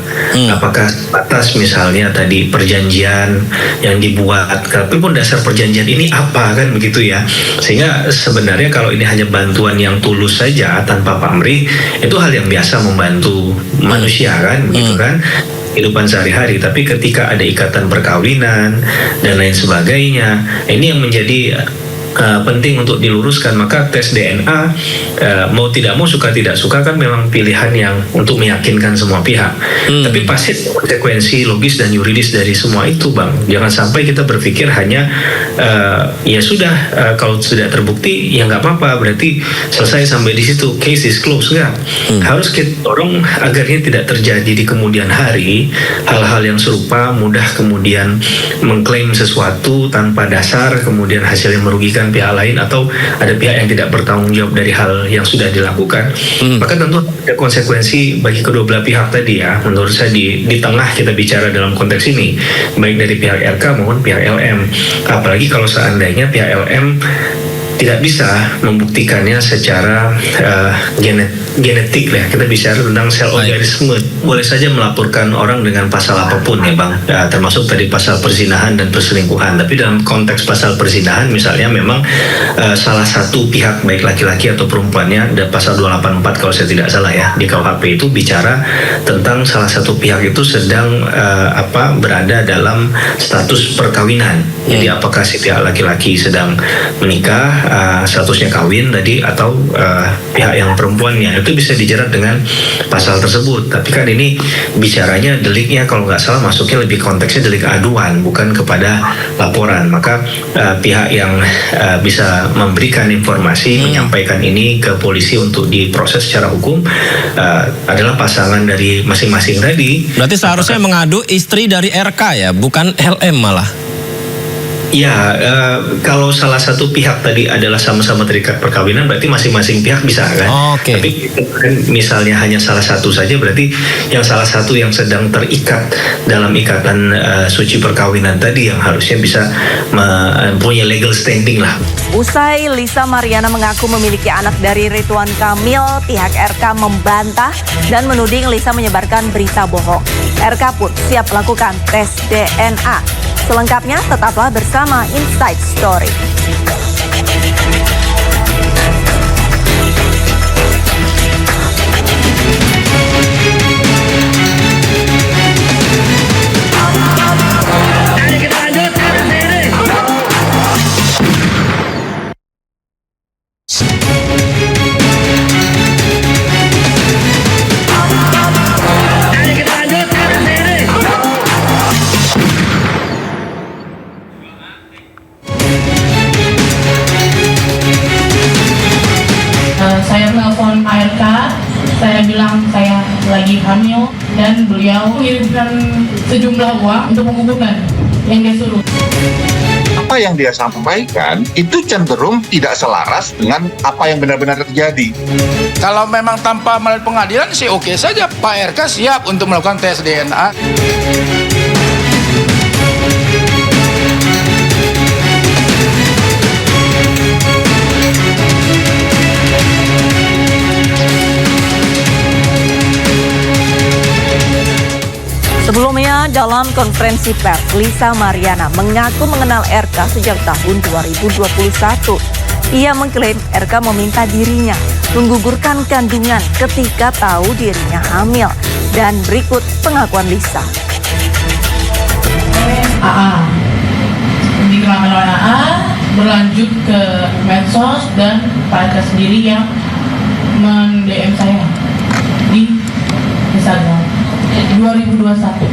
Apakah atas misalnya tadi perjanjian yang dibuat, tapi pun dasar perjanjian ini apa, kan begitu ya? Sehingga sebenarnya kalau ini hanya bantuan yang tulus saja tanpa pamrih, itu hal yang biasa membantu manusia, kan begitu kan, kehidupan sehari-hari. Tapi ketika ada ikatan perkawinan dan lain sebagainya, ini yang menjadi penting untuk diluruskan. Maka tes DNA mau tidak mau, suka tidak suka, kan memang pilihan yang untuk meyakinkan semua pihak. Tapi pasti konsekuensi logis dan yuridis dari semua itu, Bang. Jangan sampai kita berpikir hanya ya sudah, kalau sudah terbukti ya nggak apa-apa, berarti selesai sampai di situ, case is closed. Nggak. Harus kita dorong agar ini tidak terjadi di kemudian hari hal-hal yang serupa, mudah kemudian mengklaim sesuatu tanpa dasar, kemudian hasilnya merugikan pihak lain atau ada pihak yang tidak bertanggung jawab dari hal yang sudah dilakukan. Maka tentu ada konsekuensi bagi kedua belah pihak tadi ya. Menurut saya di tengah kita bicara dalam konteks ini, baik dari pihak RK maupun pihak LM. Apalagi kalau seandainya pihak LM tidak bisa membuktikannya secara genetik lah. Kita bicara tentang sel organisme. Boleh saja melaporkan orang dengan pasal apapun ya Bang, termasuk tadi pasal perzinahan dan perselingkuhan. Tapi dalam konteks pasal perzinahan misalnya memang salah satu pihak, baik laki-laki atau perempuannya, ada pasal 284 kalau saya tidak salah ya di KUHP, itu bicara tentang salah satu pihak itu sedang berada dalam status perkawinan. Jadi apakah si pihak laki-laki sedang menikah, statusnya kawin tadi, atau pihak yang perempuannya, itu bisa dijerat dengan pasal tersebut. Tapi kan ini bicaranya deliknya kalau nggak salah masuknya lebih konteksnya delik aduan, bukan kepada laporan. Maka pihak yang bisa memberikan informasi, menyampaikan ini ke polisi untuk diproses secara hukum adalah pasangan dari masing-masing tadi. Berarti seharusnya mengadu istri dari RK ya, bukan LM malah. Ya, kalau salah satu pihak tadi adalah sama-sama terikat perkawinan, berarti masing-masing pihak bisa kan. Tapi kan misalnya hanya salah satu saja, berarti yang salah satu yang sedang terikat dalam ikatan suci perkawinan tadi yang harusnya bisa mempunyai legal standing lah. Usai Lisa Mariana mengaku memiliki anak dari Ridwan Kamil, pihak RK membantah dan menuding Lisa menyebarkan berita bohong. RK pun siap melakukan tes DNA. Selengkapnya tetaplah bersama Inside Story. Saya menelpon Pak RK, saya bilang saya lagi hamil, dan beliau mengirimkan sejumlah uang untuk menggugurkan yang dia suruh. Apa yang dia sampaikan itu cenderung tidak selaras dengan apa yang benar-benar terjadi. Kalau memang tanpa melalui pengadilan sih oke saja, Pak RK siap untuk melakukan tes DNA. Sebelumnya dalam konferensi pers, Lisa Mariana mengaku mengenal RK sejak tahun 2021. Ia mengklaim RK meminta dirinya menggugurkan kandungan ketika tahu dirinya hamil. Dan berikut pengakuan Lisa. AA dikenalkan oleh AA, berlanjut ke medsos, dan Pak RK sendiri yang men-DM saya di Instagram 2021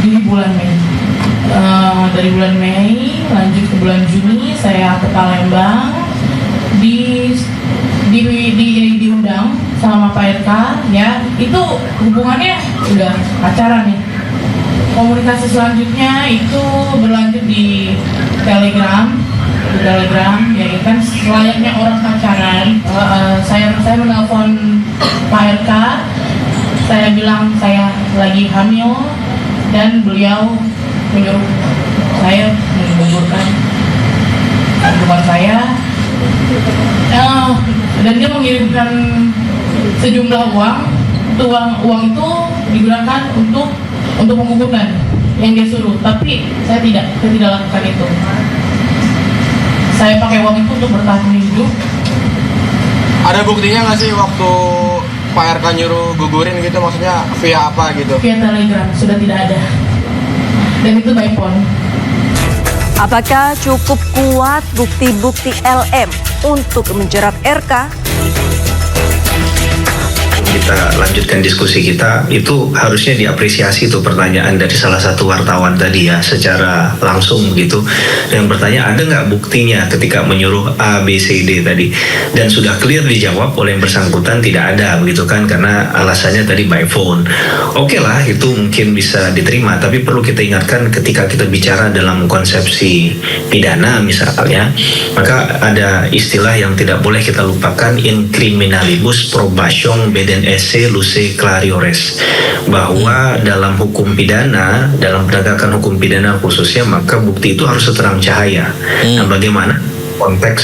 di bulan Mei. Dari bulan Mei lanjut ke bulan Juni saya ke Palembang, diundang sama Pak RK ya. Itu hubungannya udah pacaran nih. Komunikasi selanjutnya itu berlanjut di Telegram ya kan, selayaknya orang pacaran. Saya menelpon Pak RK, Saya bilang saya lagi hamil dan beliau menyuruh saya menggugurkan kandungan saya. Dan dia mengirimkan sejumlah uang. Uang itu digunakan untuk menggugurkan yang dia suruh, tapi saya tidak lakukan itu. Saya pakai uang itu untuk bertahan hidup. Ada buktinya nggak sih waktu Pak RK nyuruh gugurin gitu, maksudnya via apa gitu? Via Telegram, sudah tidak ada. Dan itu by phone. Apakah cukup kuat bukti-bukti LM untuk menjerat RK? Kita lanjutkan diskusi kita, itu harusnya diapresiasi tuh pertanyaan dari salah satu wartawan tadi ya, secara langsung gitu, yang bertanya ada nggak buktinya ketika menyuruh A, B, C, D tadi, dan sudah clear dijawab oleh yang bersangkutan tidak ada begitu kan, karena alasannya tadi by phone. Oke lah, itu mungkin bisa diterima, tapi perlu kita ingatkan ketika kita bicara dalam konsepsi pidana misalnya, maka ada istilah yang tidak boleh kita lupakan, in criminalibus probation beden esse luce clariores, bahwa dalam hukum pidana, dalam penegakan hukum pidana khususnya, maka bukti itu harus seterang cahaya. Nah, bagaimana konteks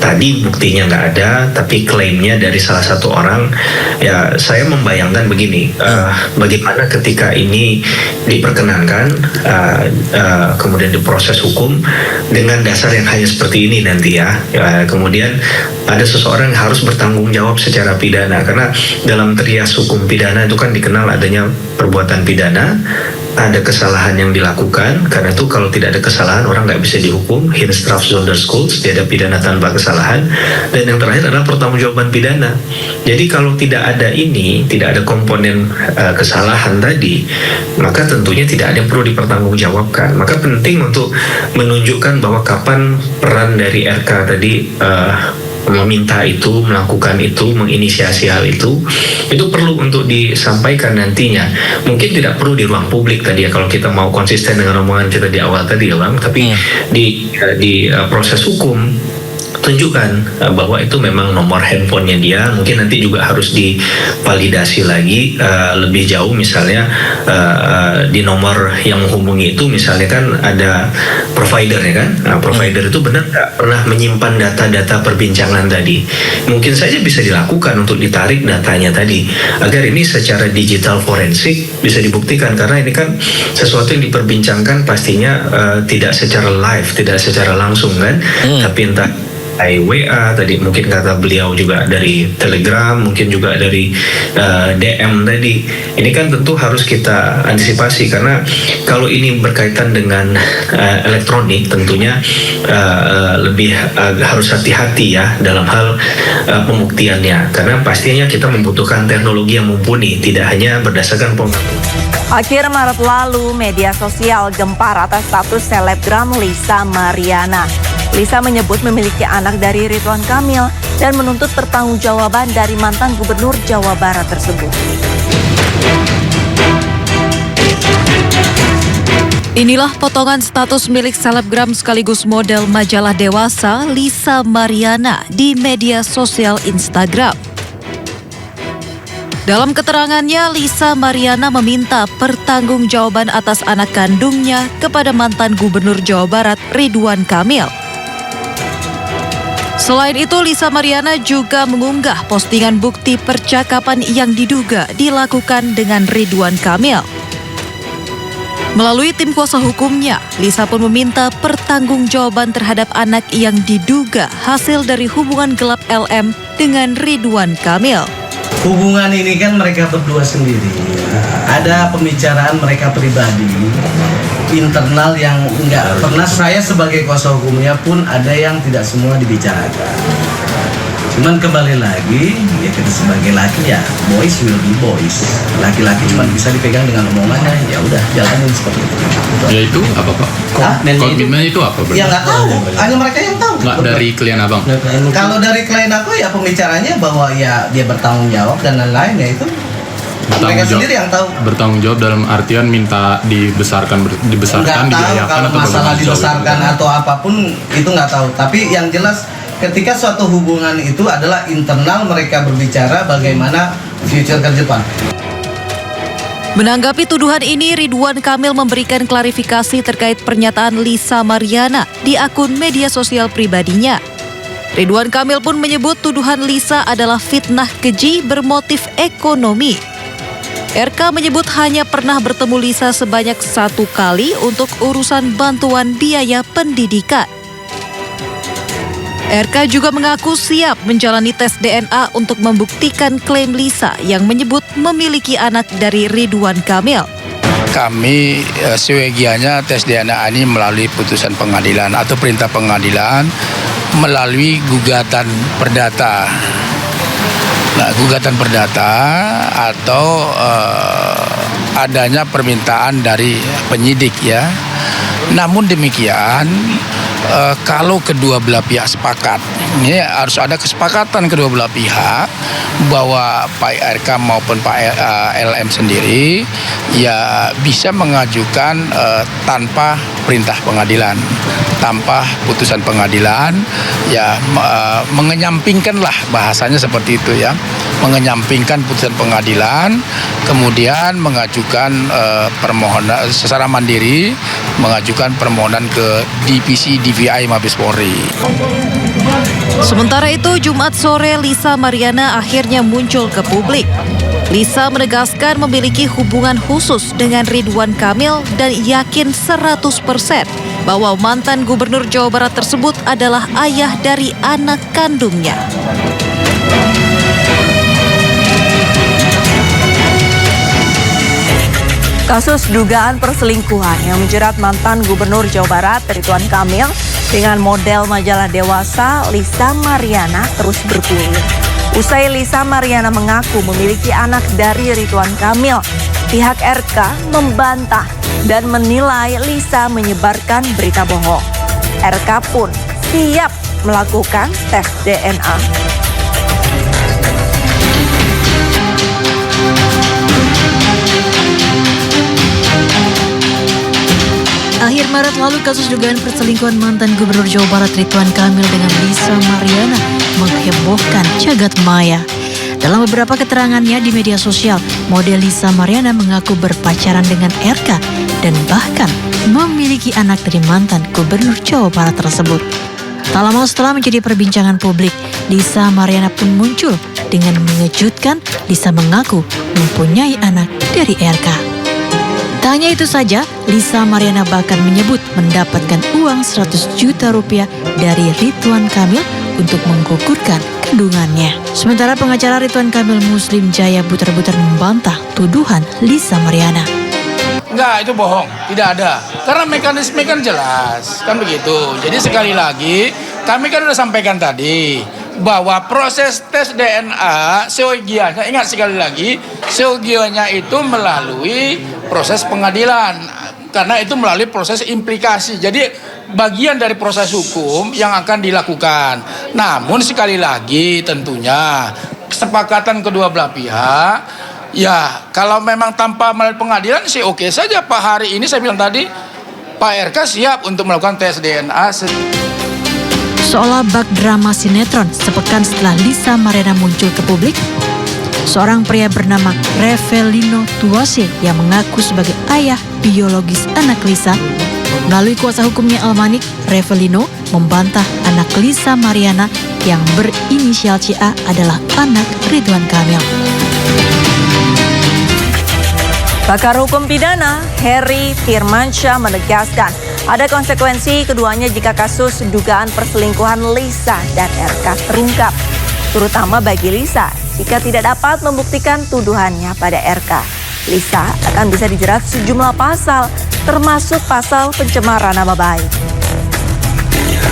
tadi buktinya nggak ada, tapi klaimnya dari salah satu orang, ya saya membayangkan begini, bagaimana ketika ini diperkenankan, kemudian diproses hukum dengan dasar yang hanya seperti ini nanti ya, kemudian ada seseorang yang harus bertanggung jawab secara pidana, karena dalam trias hukum pidana itu kan dikenal adanya perbuatan pidana, ada kesalahan yang dilakukan, karena itu kalau tidak ada kesalahan orang nggak bisa dihukum, Hinstraf Zonder Schulz, dia ada pidana tanpa kesalahan, dan yang terakhir adalah pertanggungjawaban pidana. Jadi kalau tidak ada ini, tidak ada komponen kesalahan tadi, maka tentunya tidak ada yang perlu dipertanggungjawabkan. Maka penting untuk menunjukkan bahwa kapan peran dari RK tadi meminta itu, melakukan itu, menginisiasi hal itu perlu untuk disampaikan nantinya. Mungkin tidak perlu di ruang publik tadi ya, kalau kita mau konsisten dengan omongan kita di awal tadi ya Bang, tapi di proses hukum tunjukkan bahwa itu memang nomor handphonenya dia. Mungkin nanti juga harus divalidasi lagi lebih jauh, misalnya di nomor yang menghubungi itu misalnya kan ada provider ya kan. Nah, provider itu benar nggak pernah menyimpan data-data perbincangan tadi. Mungkin saja bisa dilakukan untuk ditarik datanya tadi, agar ini secara digital forensik bisa dibuktikan, karena ini kan sesuatu yang diperbincangkan pastinya tidak secara live, tidak secara langsung kan, tapi entah WA tadi, mungkin kata beliau juga dari Telegram, mungkin juga dari DM tadi. Ini kan tentu harus kita antisipasi, karena kalau ini berkaitan dengan elektronik tentunya lebih harus hati-hati ya dalam hal pembuktiannya, karena pastinya kita membutuhkan teknologi yang mumpuni, tidak hanya berdasarkan pengakuan. Akhir Maret lalu, media sosial gempar atas status selebgram Lisa Mariana. Lisa menyebut memiliki anak dari Ridwan Kamil dan menuntut pertanggungjawaban dari mantan gubernur Jawa Barat tersebut. Inilah potongan status milik selebgram sekaligus model majalah dewasa Lisa Mariana di media sosial Instagram. Dalam keterangannya, Lisa Mariana meminta pertanggungjawaban atas anak kandungnya kepada mantan gubernur Jawa Barat Ridwan Kamil. Selain itu, Lisa Mariana juga mengunggah postingan bukti percakapan yang diduga dilakukan dengan Ridwan Kamil. Melalui tim kuasa hukumnya, Lisa pun meminta pertanggungjawaban terhadap anak yang diduga hasil dari hubungan gelap LM dengan Ridwan Kamil. Hubungan ini kan mereka berdua sendiri. Ada pembicaraan mereka pribadi, internal yang enggak pernah, saya sebagai kuasa hukumnya pun ada yang tidak semua dibicarakan. Cuman kembali lagi, ya kita sebagai laki ya, boys will be boys. Laki-laki cuma bisa dipegang dengan omongannya, ya udah jalanin seperti itu. Ya itu apa Pak? Komitmen itu apa? Ya nggak tahu, hanya mereka yang tahu. Nggak dari klien abang? Kalau dari klien aku ya pembicaranya bahwa ya dia bertanggung jawab dan lain-lain, ya itu mereka sendiri yang tahu. Bertanggung jawab dalam artian minta dibesarkan, diberdayakan kalau atau masalah dibesarkan atau apapun itu nggak tahu. Tapi yang jelas ketika suatu hubungan itu adalah internal, mereka berbicara bagaimana future ke depan. Menanggapi tuduhan ini, Ridwan Kamil memberikan klarifikasi terkait pernyataan Lisa Mariana di akun media sosial pribadinya. Ridwan Kamil pun menyebut tuduhan Lisa adalah fitnah keji bermotif ekonomi. RK menyebut hanya pernah bertemu Lisa sebanyak 1 kali untuk urusan bantuan biaya pendidikan. RK juga mengaku siap menjalani tes DNA untuk membuktikan klaim Lisa yang menyebut memiliki anak dari Ridwan Kamil. Kami seyogianya tes DNA ini melalui putusan pengadilan atau perintah pengadilan melalui gugatan perdata. Nah, gugatan perdata atau adanya permintaan dari penyidik ya. Namun demikian, kalau kedua belah pihak sepakat, ini harus ada kesepakatan kedua belah pihak bahwa Pak RK maupun Pak LM sendiri ya bisa mengajukan tanpa perintah pengadilan, tanpa putusan pengadilan, ya mengenyampingkanlah bahasanya seperti itu ya, mengenyampingkan putusan pengadilan, kemudian mengajukan permohonan secara mandiri, mengajukan permohonan ke divisi DVI Mabes Polri. Sementara itu, Jumat sore Lisa Mariana akhirnya muncul ke publik. Lisa menegaskan memiliki hubungan khusus dengan Ridwan Kamil dan yakin 100% bahwa mantan Gubernur Jawa Barat tersebut adalah ayah dari anak kandungnya. Kasus dugaan perselingkuhan yang menjerat mantan Gubernur Jawa Barat Ridwan Kamil dengan model majalah dewasa Lisa Mariana terus bergulir. Usai Lisa Mariana mengaku memiliki anak dari Ridwan Kamil, pihak RK membantah dan menilai Lisa menyebarkan berita bohong. RK pun siap melakukan tes DNA. Akhir Maret lalu, kasus dugaan perselingkuhan mantan Gubernur Jawa Barat Ridwan Kamil dengan Lisa Mariana menghebohkan jagat maya. Dalam beberapa keterangannya di media sosial, model Lisa Mariana mengaku berpacaran dengan RK dan bahkan memiliki anak dari mantan Gubernur Jawa Barat tersebut. Tak lama setelah menjadi perbincangan publik, Lisa Mariana pun muncul dengan mengejutkan. Lisa mengaku mempunyai anak dari RK. Tak hanya itu saja, Lisa Mariana bahkan menyebut mendapatkan uang 100 juta rupiah dari Ridwan Kamil untuk menggugurkan kandungannya. Sementara pengacara Ridwan Kamil Muslim Jaya Butar-Butar membantah tuduhan Lisa Mariana. Enggak, itu bohong, tidak ada. Karena mekanisme kan jelas, kan begitu. Jadi sekali lagi, kami kan sudah sampaikan tadi bahwa proses tes DNA seyogianya, ingat sekali lagi, seyogianya itu melalui proses pengadilan, karena itu melalui proses implikasi. Jadi bagian dari proses hukum yang akan dilakukan. Namun sekali lagi tentunya kesepakatan kedua belah pihak, ya kalau memang tanpa melalui pengadilan sih oke saja. Pak hari ini saya bilang tadi, Pak RK siap untuk melakukan tes DNA. Seolah bak drama sinetron sepekan setelah Lisa Mariana muncul ke publik, seorang pria bernama Revelino Tuase yang mengaku sebagai ayah biologis anak Lisa. Melalui kuasa hukumnya Almanik, Revelino membantah anak Lisa Mariana yang berinisial CA adalah anak Ridwan Kamil. Pakar hukum pidana Heri Firmansyah menegaskan ada konsekuensi keduanya jika kasus dugaan perselingkuhan Lisa dan RK terungkap, terutama bagi Lisa jika tidak dapat membuktikan tuduhannya pada RK. Lisa akan bisa dijerat sejumlah pasal, termasuk pasal pencemaran nama baik.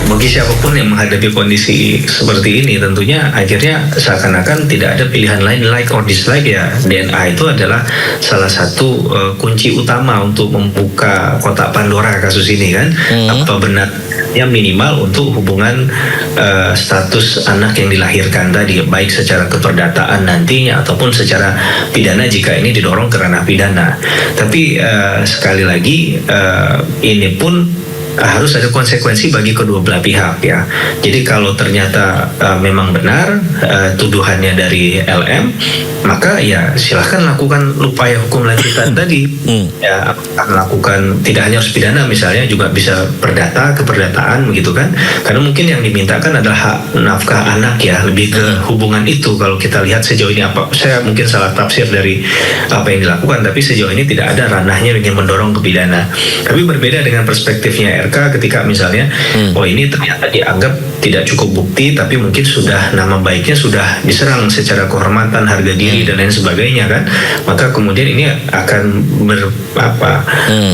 Bagi siapapun yang menghadapi kondisi seperti ini, tentunya akhirnya seakan-akan tidak ada pilihan lain, like or dislike ya. DNA itu adalah salah satu kunci utama untuk membuka kotak Pandora kasus ini kan. Apa benarnya minimal untuk hubungan status anak yang dilahirkan tadi, baik secara keperdataan nantinya ataupun secara pidana jika ini didorong ke ranah pidana. Tapi sekali lagi ini pun harus ada konsekuensi bagi kedua belah pihak ya. Jadi kalau ternyata memang benar tuduhannya dari LM, maka ya silahkan lakukan upaya hukum lanjutan tadi. Ya, lakukan tidak hanya harus pidana, misalnya juga bisa perdata, keperdataan begitu kan. Karena mungkin yang dimintakan adalah hak nafkah anak ya, lebih ke hubungan itu. Kalau kita lihat sejauh ini saya mungkin salah tafsir dari apa yang dilakukan, tapi sejauh ini tidak ada ranahnya yang mendorong ke pidana. Tapi berbeda dengan perspektifnya RK ketika misalnya oh ini ternyata dianggap tidak cukup bukti, tapi mungkin sudah nama baiknya sudah diserang secara kehormatan, harga diri dan lain sebagainya kan, maka kemudian ini akan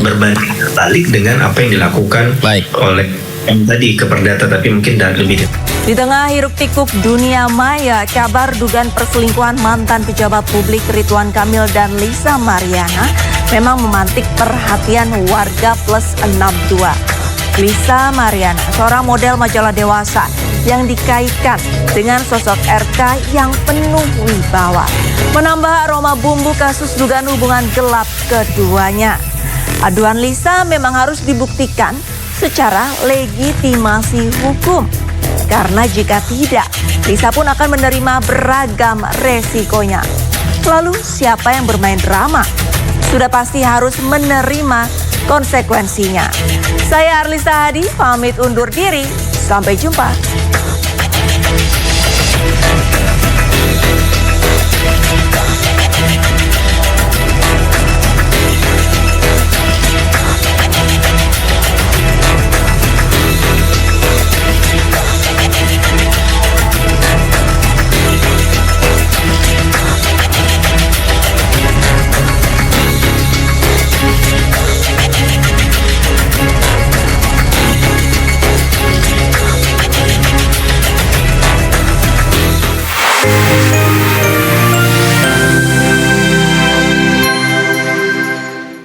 berbanding balik dengan apa yang dilakukan oleh tadi ke perdata, tapi mungkin lebih. Di tengah hiruk pikuk dunia maya, kabar dugaan perselingkuhan mantan pejabat publik Ridwan Kamil dan Lisa Mariana memang memantik perhatian warga plus 62. Lisa Mariana, seorang model majalah dewasa yang dikaitkan dengan sosok RK yang penuh wibawa, menambah aroma bumbu kasus dugaan hubungan gelap keduanya. Aduan Lisa memang harus dibuktikan secara legitimasi hukum. Karena jika tidak, Lisa pun akan menerima beragam resikonya. Lalu siapa yang bermain drama? Sudah pasti harus menerima konsekuensinya. Saya Arlisa Hadi, pamit undur diri. Sampai jumpa.